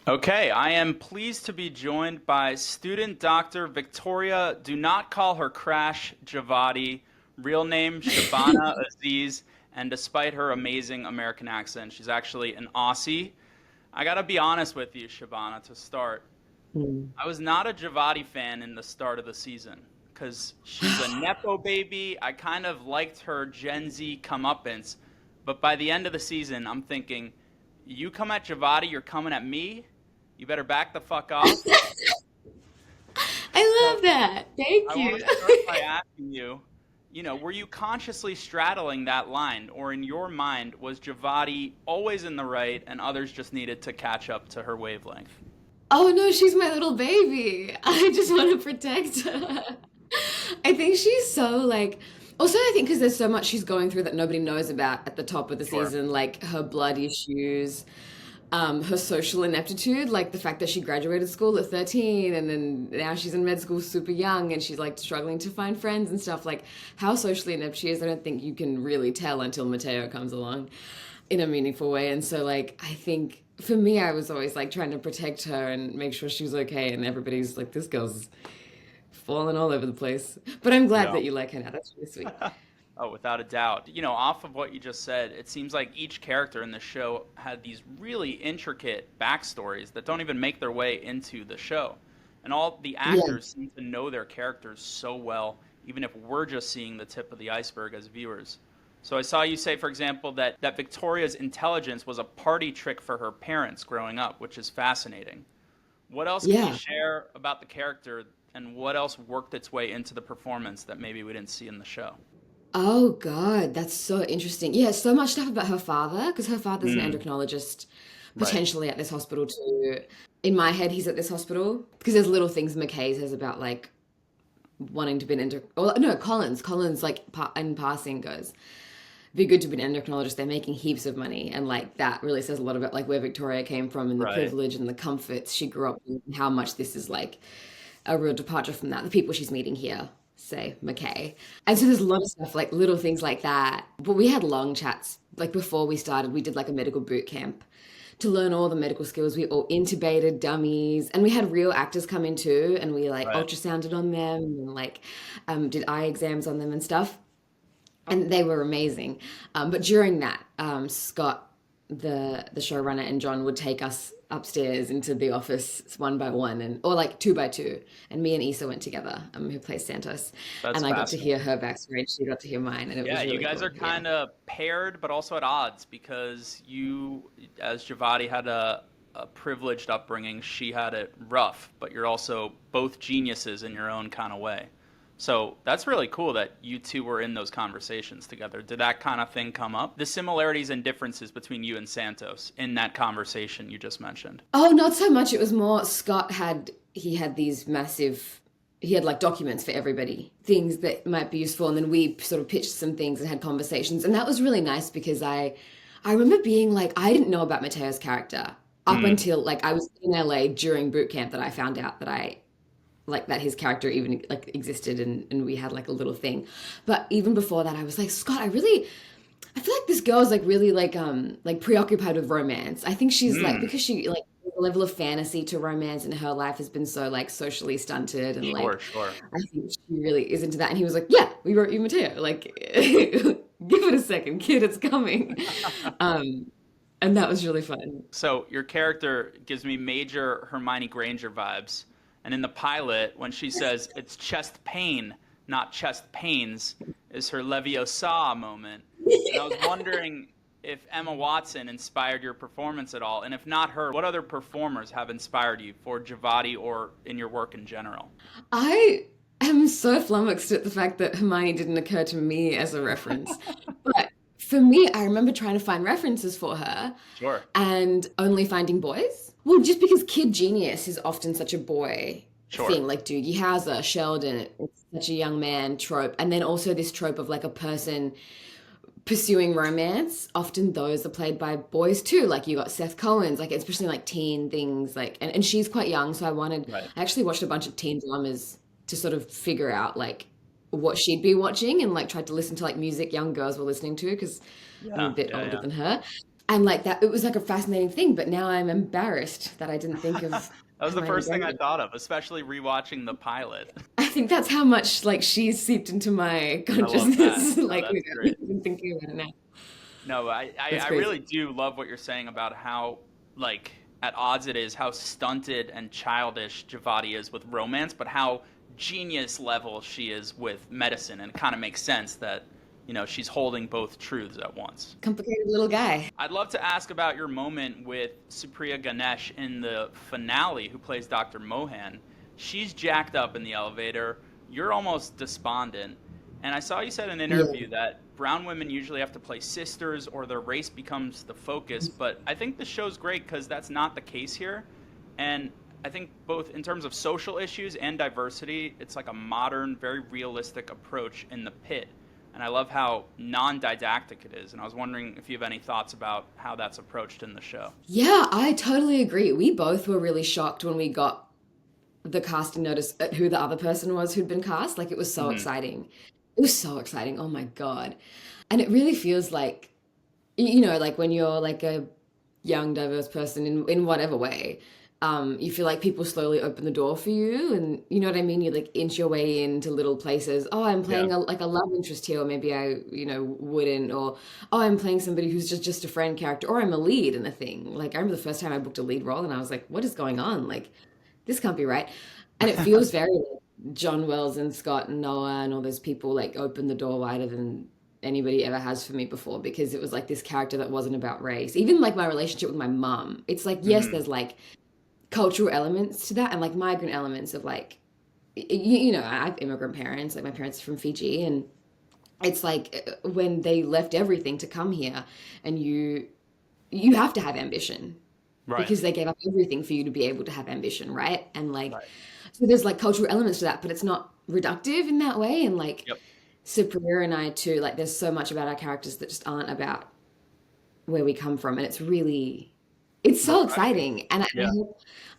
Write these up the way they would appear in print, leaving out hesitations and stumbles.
Okay, I am pleased to be joined by student doctor Victoria. Do not call her Crash Javadi. Real name Shabana Azeez. And despite her amazing American accent, she's actually an Aussie. I gotta be honest with you, Shabana, to start. Mm. I was not a Javadi fan in the start of the season because she's a Nepo baby. I kind of liked her Gen Z comeuppance. But by the end of the season, I'm thinking, you come at Javadi, you're coming at me. You better back the fuck off. I So love that. Thank I want you. to start by asking you, were you consciously straddling that line, or in your mind, was Javadi always in the right and others just needed to catch up to her wavelength? Oh no, she's my little baby. I just want to protect her. I think she's so like. Also, I think because there's so much she's going through that nobody knows about at the top of the Sure. season, like her blood issues, her social ineptitude, like the fact that she graduated school at 13 and then now she's in med school super young and she's like struggling to find friends and stuff. Like how socially inept she is, I don't think you can really tell until Mateo comes along in a meaningful way. And so, like, I think for me, I was always like trying to protect her and make sure she was okay. And everybody's like, this girl's falling all over the place. But I'm glad Yeah. that you like her now. That's really sweet. Oh, without a doubt. Off of what you just said, it seems like each character in the show had these really intricate backstories that don't even make their way into the show. And all the Yeah. actors seem to know their characters so well, even if we're just seeing the tip of the iceberg as viewers. So I saw you say, for example, that Victoria's intelligence was a party trick for her parents growing up, which is fascinating. What else can you Yeah. share about the character, and what else worked its way into the performance that maybe we didn't see in the show? Oh God, that's so interesting. Yeah, so much stuff about her father, because her father's an Mm, endocrinologist, right. potentially at this hospital too. In my head, he's at this hospital because there's little things McKay says about like wanting to be an endo. Or no, Collins like in passing goes, "Be good to be an endocrinologist. They're making heaps of money," and like that really says a lot about like where Victoria came from and the Right. privilege and the comforts she grew up in, and how much this is like a real departure from that. The people she's meeting here, say McKay. And so there's a lot of stuff, like little things like that. But we had long chats. Like before we started, we did like a medical boot camp to learn all the medical skills. We all intubated dummies and we had real actors come in too. And we like Right. ultrasounded on them and like did eye exams on them and stuff. And they were amazing. But during that, Scott, the showrunner, and John would take us upstairs into the office one by one, and or like two by two. And me and Issa went together, who plays Santos, That's and I got to hear fascinating. her backstory. She got to hear mine, and it Yeah, was you really guys are cool. Yeah. kind of paired, but also at odds because you, as Javadi, had a privileged upbringing. She had it rough, but you're also both geniuses in your own kind of way. So that's really cool that you two were in those conversations together. Did that kind of thing come up? The similarities and differences between you and Santos in that conversation you just mentioned. Oh, not so much. It was more Scott had he had these massive he had like documents for everybody, things that might be useful, and then we sort of pitched some things and had conversations, and that was really nice because I remember being like I didn't know about Mateo's character up Mm, until like I was in LA during boot camp that I found out that his character even like existed and we had like a little thing. But even before that I was like, Scott, I feel like this girl is like really like preoccupied with romance. I think she's like mm, because she like the level of fantasy to romance in her life has been so like socially stunted and sure, like sure. I think she really is into that. And he was like, "Yeah, we wrote you Mateo. Like, give it a second, kid. It's coming." Um, and that was really fun. So your character gives me major Hermione Granger vibes. And in the pilot, when she says it's chest pain, not chest pains, is her Leviosa moment. And I was wondering if Emma Watson inspired your performance at all. And if not her, what other performers have inspired you for Javadi or in your work in general? I am so flummoxed at the fact that Hermione didn't occur to me as a reference. But for me, I remember trying to find references for her Sure. and only finding boys. Well, just because kid genius is often such a boy Sure. thing, like Doogie Howser, Sheldon, it's such a young man trope. And then also this trope of like a person pursuing romance. Often those are played by boys too. Like you got Seth Cohen's, like especially like teen things, like and she's quite young. So Right. I actually watched a bunch of teen dramas to sort of figure out like what she'd be watching and like tried to listen to like music young girls were listening to because I'm a Yeah. bit Yeah. older Yeah. than her. And like that, it was like a fascinating thing, but now I'm embarrassed that I didn't think of That was how the I first thing I embedded. thought of, especially rewatching the pilot. I think that's how much like she's seeped into my I love that. consciousness, No, like that's without me great. even thinking about it now. No, That's I crazy. really do love what you're saying about how, like, at odds it is, how stunted and childish Javadi is with romance, but how genius level she is with medicine. And it kind of makes sense that, she's holding both truths at once. Complicated little guy. I'd love to ask about your moment with Supriya Ganesh in the finale, who plays Dr. Mohan. She's jacked up in the elevator. You're almost despondent. And I saw you said in an Yeah. interview that brown women usually have to play sisters or their race becomes the focus. But I think the show's great because that's not the case here. And I think both in terms of social issues and diversity, it's like a modern, very realistic approach in the pit. And I love how non-didactic it is. And I was wondering if you have any thoughts about how that's approached in the show. Yeah, I totally agree. We both were really shocked when we got the casting notice at who the other person was who'd been cast. Like it was so Hmm. exciting. It was so exciting. Oh my God. And it really feels like, like when you're like a young, diverse person in whatever way, you feel like people slowly open the door for you. And you know what I mean? You like inch your way into little places. Oh, I'm Yeah. playing like a love interest here, or maybe I, wouldn't, or oh, I'm playing somebody who's just a friend character, or I'm a lead in a thing. Like I remember the first time I booked a lead role and I was like, what is going on? Like this can't be right. And it feels very like John Wells and Scott and Noah and all those people like open the door wider than anybody ever has for me before because it was like this character that wasn't about race. Even like my relationship with my mum. It's like, yes, Hmm. there's like cultural elements to that and like migrant elements of like, I have immigrant parents, like my parents are from Fiji and it's like when they left everything to come here and you have to have ambition Right. because they gave up everything for you to be able to have ambition, right? And like, Right. so there's like cultural elements to that, but it's not reductive in that way. And like, Yep. Supriya and I too, like, there's so much about our characters that just aren't about where we come from, and it's so Refreshing. exciting. And Yeah.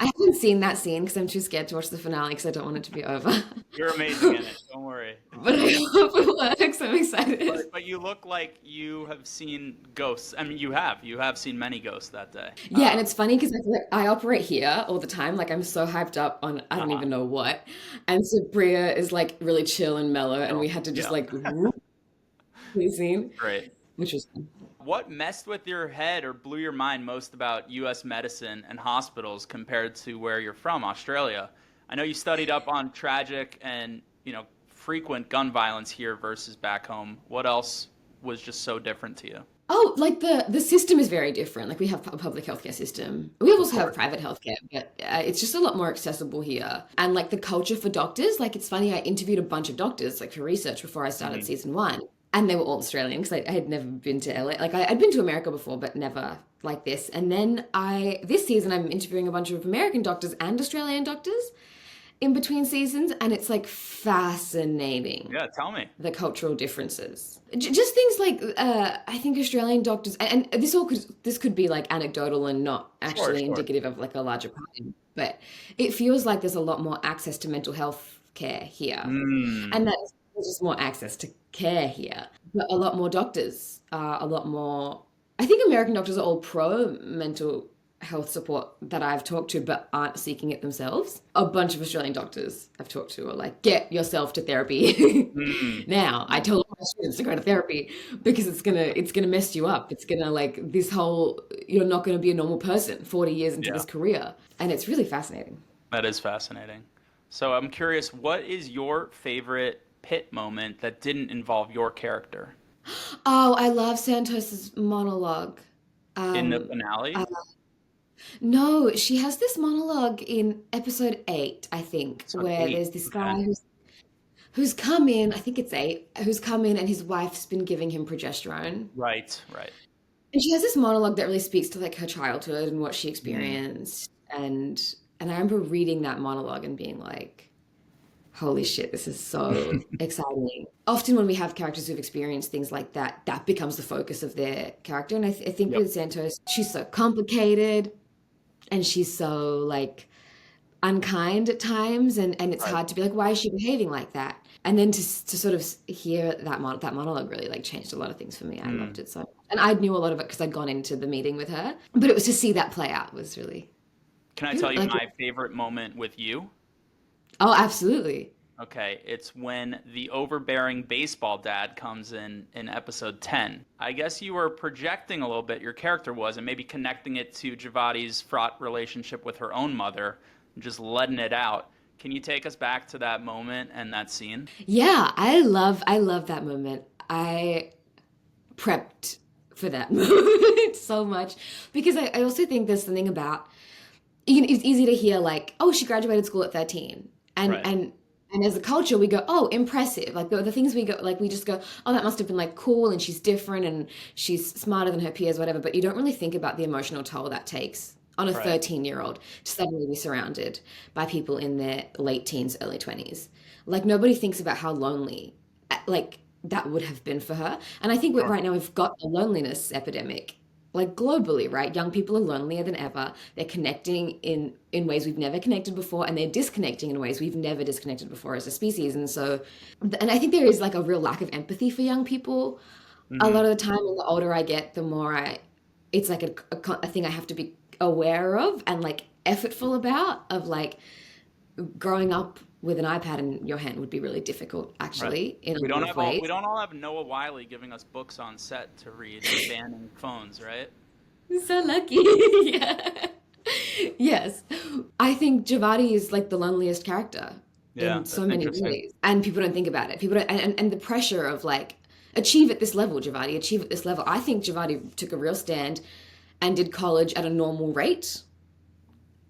I haven't seen that scene because I'm too scared to watch the finale because I don't want it to be over. You're amazing in it. Don't worry. But I hope it works. I'm But excited. but you look like you have seen ghosts. I mean, you have. You have seen many ghosts that day. Yeah, and it's funny because I feel like I operate here all the time. Like I'm so hyped up on I don't Uh-huh. even know what. And Sabria is like really chill and mellow, and we Chill. had to just Yeah. like whoop the scene, Great. which was fun. What messed with your head or blew your mind most about U.S. medicine and hospitals compared to where you're from, Australia? I know you studied up on tragic and, frequent gun violence here versus back home. What else was just so different to you? Oh, like the system is very different. Like we have a public healthcare system. We Of also have course. private healthcare, but it's just a lot more accessible here. And like the culture for doctors, like it's funny. I interviewed a bunch of doctors like for research before I started Hmm. season one, and they were all Australian because I had never been to LA. Like I'd been to America before, but never like this. And then this season I'm interviewing a bunch of American doctors and Australian doctors in between seasons, and it's like fascinating Yeah, tell me. the cultural differences. Just things like I think Australian doctors, and this could be like anecdotal and not Sure, actually sure. indicative of like a larger pattern, but it feels like there's a lot more access to mental health care here, Mm. and that's there's just more access to care here, but a lot more doctors, a lot more. I think American doctors are all pro mental health support that I've talked to, but aren't seeking it themselves. A bunch of Australian doctors I've talked to are like, get yourself to therapy. Mm. Now, I tell all my students to go to therapy because it's gonna mess you up. It's gonna like this whole you're not gonna be a normal person 40 years into Yeah, this career. And it's really fascinating. that is fascinating. So I'm curious, what is your favorite pit moment that didn't involve your character Oh, I love Santos's monologue. in the Um, finale? uh, no, she has this monologue in episode 8, I think, Episode where eight. there's this Okay. guy who's come in, I think it's 8, who's come in and his wife's been giving him progesterone. Right, right. And she has this monologue that really speaks to like her childhood and what she Mm. experienced. And I remember reading that monologue and being like, holy shit, this is so exciting. Often when we have characters who've experienced things like that, that becomes the focus of their character. And I think Yep. with Santos, she's so complicated and she's so like unkind at times and it's Right. hard to be like why is she behaving like that and then to sort of hear that monologue really like changed a lot of things for me. I Mm. loved it so much. And I knew a lot of it because I'd gone into the meeting with her. But it was to see that play out was really Can I tell good. you Like, my favorite moment with you? oh, absolutely. Okay, it's when the overbearing baseball dad comes in episode 10. I guess you were projecting a little bit, your character was, and maybe connecting it to Javadi's fraught relationship with her own mother, and just letting it out. Can you take us back to that moment and that scene? Yeah, I love that moment. I prepped for that moment so much because I also think there's something about, it's easy to hear like, oh, she graduated school at 13. And Right. and and as a culture we go, oh, impressive. Like the things we go, like we just go, oh, that must have been like cool and she's different and she's smarter than her peers, whatever. But you don't really think about the emotional toll that takes on a Right. 13-year-old to suddenly be surrounded by people in their late teens, early 20s. Like nobody thinks about how lonely like that would have been for her. And I think Sure. right now we've got a loneliness epidemic, like globally, right? Young people are lonelier than ever. They're connecting in ways we've never connected before, and they're disconnecting in ways we've never disconnected before as a species. And so, and I think there is like a real lack of empathy for young people. A Hmm. lot of the time, and the older I get, the more it's like a thing I have to be aware of and like effortful about, of like growing up with an iPad in your hand would be really difficult, Right. actually, in a We lot don't of have all ways. we don't all have Noah Wiley giving us books on set to read and banning phones, right? So lucky. Yeah. Yes. I think Javadi is like the loneliest character Yeah, in so that's many interesting. ways. And people don't think about it. People don't, and the pressure of like, achieve at this level, Javadi, achieve at this level. I think Javadi took a real stand and did college at a normal rate.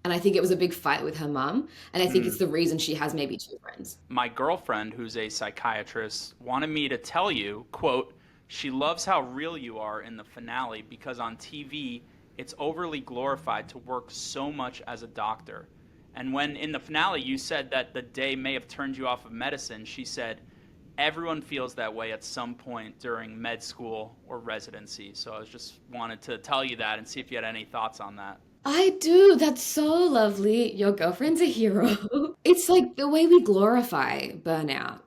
And I think it was a big fight with her mum. And I think it's Hmm. the reason she has maybe two friends. My girlfriend, who's a psychiatrist, wanted me to tell you, quote, she loves how real you are in the finale because on TV, it's overly glorified to work so much as a doctor. And when in the finale you said that the day may have turned you off of medicine, she said, everyone feels that way at some point during med school or residency. So I was just wanted to tell you that and see if you had any thoughts on that. I do. That's so lovely. Your girlfriend's a hero. It's like the way we glorify burnout,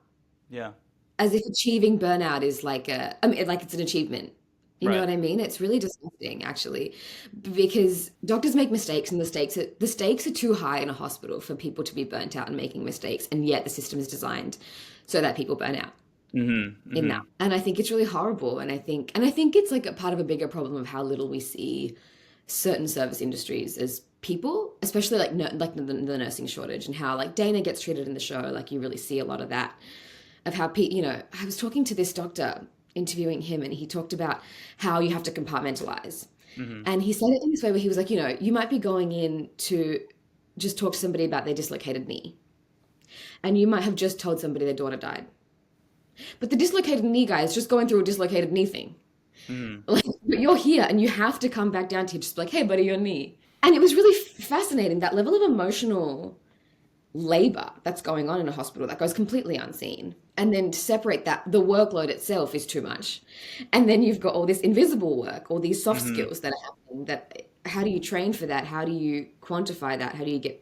Yeah. as if achieving burnout is like I mean, like it's an achievement. You know Right. what I mean? It's really disgusting, actually, because doctors make mistakes, and the stakes are too high in a hospital for people to be burnt out and making mistakes, and yet the system is designed so that people burn out Mm-hmm. in that. Mm-hmm. And I think it's really horrible, and I think it's like a part of a bigger problem of how little we see certain service industries as people, especially like like the nursing shortage, and how like Dana gets treated in the show. Like you really see a lot of that, of how I was talking to this doctor, interviewing him, and he talked about how you have to compartmentalize. Mm-hmm. And he said it in this way where he was like, you might be going in to just talk to somebody about their dislocated knee, and you might have just told somebody their daughter died, but the dislocated knee guy is just going through a dislocated knee thing. Mm-hmm. Like, but you're here and you have to come back down to just be like, hey, buddy, your knee. And it was really fascinating, that level of emotional labor that's going on in a hospital that goes completely unseen. And then to separate that, the workload itself is too much. And then you've got all this invisible work, all these soft Mm-hmm. skills that are happening, that how do you train for that? How do you quantify that? How do you get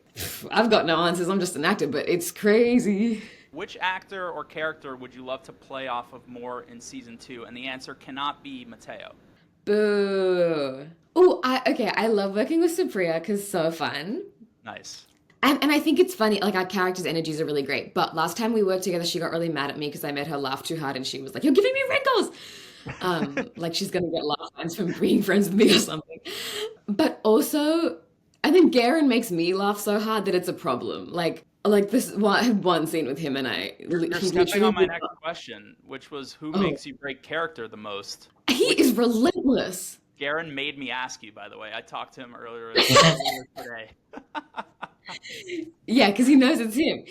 I've got no answers. I'm just an actor, but it's crazy. Which actor or character would you love to play off of more in season two? And the answer cannot be Mateo. Boo. Oh, I love working with Supriya because so fun. Nice. And I think it's funny, like our characters' energies are really great. But last time we worked together, she got really mad at me because I made her laugh too hard, and she was like, "You're giving me wrinkles." Like she's gonna get laugh lines from being friends with me or something. But also, and then Garen makes me laugh so hard that it's a problem. Like this one, I had one scene with him, and You're he stepping literally on my did, next question, which was who oh, makes you break character the most? he Which is relentless. Garen made me ask you, by the way. I talked to him earlier today. Yeah, because he knows it's him.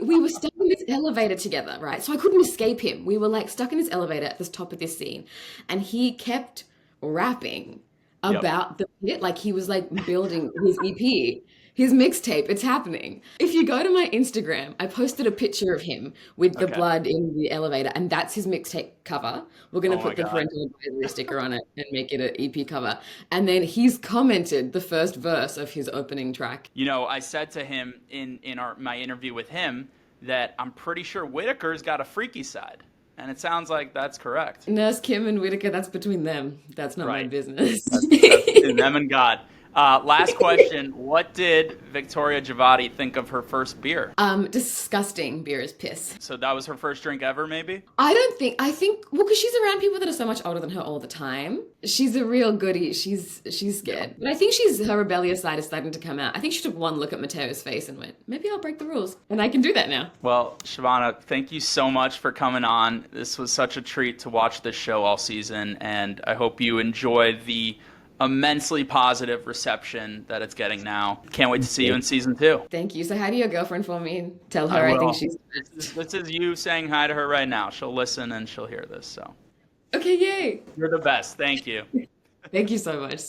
We were stuck in this elevator together, right? So I couldn't escape him. We were like stuck in this elevator at the top of this scene, and he kept rapping Yep. about the pit, like he was like building his EP, his mixtape. It's happening. If you go to my Instagram, I posted a picture of him with the Okay. blood in the elevator, and that's his mixtape cover. We're gonna Oh my put the God. parental advisory sticker on it and make it an EP cover. And then he's commented the first verse of his opening track. You know, I said to him in my interview with him that I'm pretty sure Whitaker's got a freaky side. And it sounds like that's correct. Nurse Kim and Whitaker, that's between them. That's not my Right. business. That's between them and God. Last question. What did Victoria Javadi think of her first beer? Disgusting. Beer is piss. So that was her first drink ever, maybe? I think, well, because she's around people that are so much older than her all the time. She's a real goodie. She's scared. But I think her rebellious side is starting to come out. I think she took one look at Mateo's face and went, maybe I'll break the rules. And I can do that now. Well, Shabana, thank you so much for coming on. This was such a treat to watch this show all season, and I hope you enjoy the immensely positive reception that it's getting now. Can't wait to see you in season 2. Thank you. So how do your girlfriend for me and tell her I think she's... This is you saying hi to her right now. She'll listen and she'll hear this. So Okay, yay. you're the best. Thank you. Thank you so much.